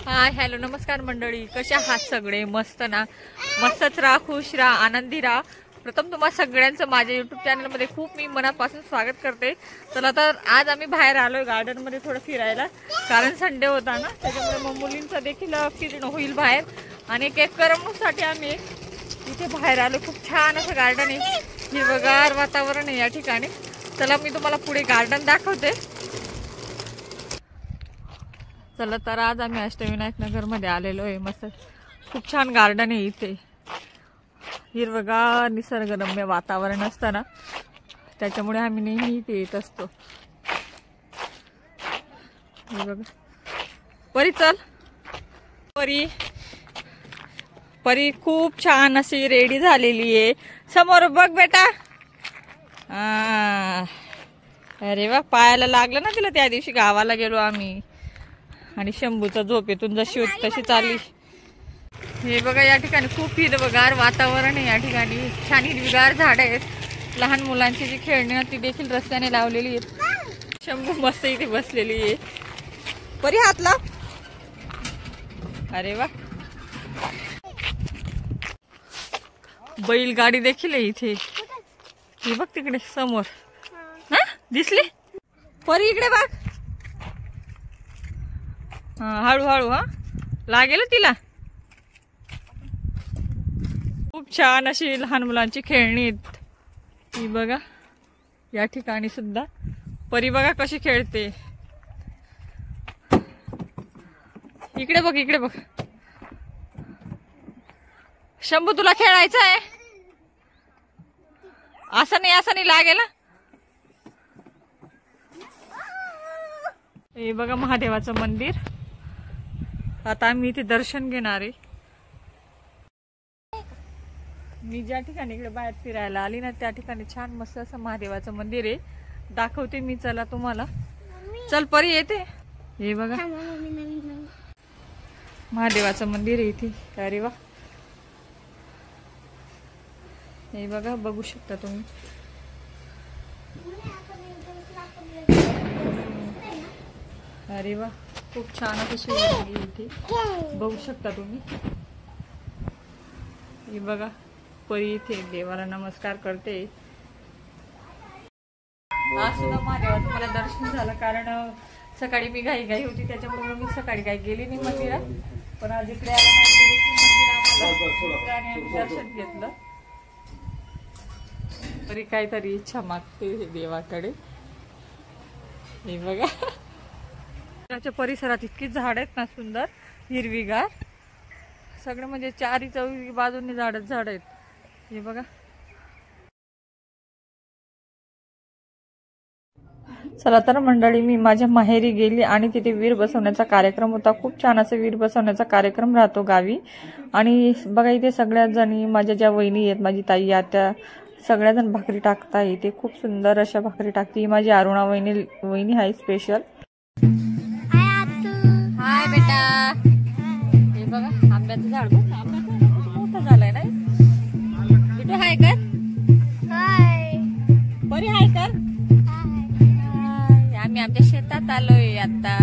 Hi hello नमस्कार मंडळी, कशा आहात सगळे? मस्त ना? मस्तच राहा, खुश राहा, आनंदी राहा. प्रथम तुम्हा सगळ्यांचं माझ्या युट्यूब चॅनलमध्ये खूप मी मनापासून स्वागत करते. चला तर आज आम्ही बाहेर आलोय गार्डन मध्ये थोडं फिरायला, कारण संडे होता ना, त्याच्यामुळे मग मुलींचं देखील फिरणं होईल बाहेर. आणि एक करमणुकीसाठी आम्ही इथे बाहेर आलो. खूप छान असं गार्डन आहे, हिरवगार वातावरण आहे या ठिकाणी. चला मी तुम्हाला पुढे गार्डन दाखवते. चला तर आज आम्ही अष्टविनायक नगर मध्ये आलेलो आहे. मस्त खूप छान गार्डन आहे. इथे हिरवगार निसर्गरम्य वातावरण असतं ना, त्याच्यामुळे आम्ही नेहमी इथे येत असतो. हे बघा परी, चल परी. परी खूप छान अशी रेडी झालेली आहे. समोर बघ बेटा. अरे वा, पायाला लागलं ना तिला. त्या दिवशी गावाला गेलो आम्ही आणि शंभूचा झोपेतून जशी होती तशी चालली. हे बघा या ठिकाणी खूप हिरवगार वातावरण आहे. या ठिकाणी छान हिरवीगार झाड आहेत. लहान मुलांची जी खेळणी ती देखील रस्त्याने लावलेली आहेत. शंभू मस्त इथे बसलेली आहे. परी हात लाव. अरे वा, बैलगाडी देखील आहे इथे. हे बघ तिकडे समोर. हा दिसली परी, इकडे बघ. हळूहळू हा, लागेल तिला. खूप छान अशी लहान मुलांची खेळणी आहेत. ही बघा या ठिकाणी सुद्धा. परी बघा कशी खेळते. इकडे बघ, इकडे बघ. शंभू तुला खेळायचं आहे? असं नाही लागेल. हे बघा महादेवाचं मंदिर. आता आम्ही इथे दर्शन घेणार आहे. मी ज्या ठिकाणी इकडे बाहेर फिरायला आली ना, त्या ठिकाणी छान मस्त असं महादेवाचं मंदिर आहे. दाखवते मी, चला तुम्हाला. चल परी येते. हे बघा महादेवाचं मंदिर आहे इथे. अरे वा, हे बघा बघू शकता तुम्ही. अरे वा, खूप छान असं शिवलिंग इथे बघू शकता तुम्ही. हे बघा परी इथे देवाला नमस्कार करते. आज सुद्धा महादेवाचं मला दर्शन झालं, कारण सकाळी मी घाई होती, त्याच्यामुळे मी सकाळी काही गेली नाही मंदिरात. पण आज इकडे आल्यानंतर दर्शन घेतलं. तरी काहीतरी इच्छा मागते देवाकडे. हे बघा त्याच्या परिसरात इतकी झाड आहेत ना, सुंदर हिरवीगार सगळं, म्हणजे चारी चौही बाजूने झाडच झाड आहेत. हे बघा. चला तर मंडळी, मी माझ्या माहेरी गेली आणि तिथे वीर बसवण्याचा कार्यक्रम होता. खूप छान असं वीर बसवण्याचा कार्यक्रम राहतो गावी. आणि बघा इथे सगळ्याच जणी, माझ्या ज्या वहिनी आहेत, माझी ताई आत्या, सगळ्याजण भाकरी टाकता. इथे खूप सुंदर अशा भाकरी टाकते. माझी अरुणा वहिनी आहे स्पेशल. हाय बेटा. हे बघा आंब्याचं झाड बघ, आंब्याचं मोठं झालंय ना. बेटा हाय कर. हाय परी, हाय कर. आम्ही आमच्या शेतात आलोय आता.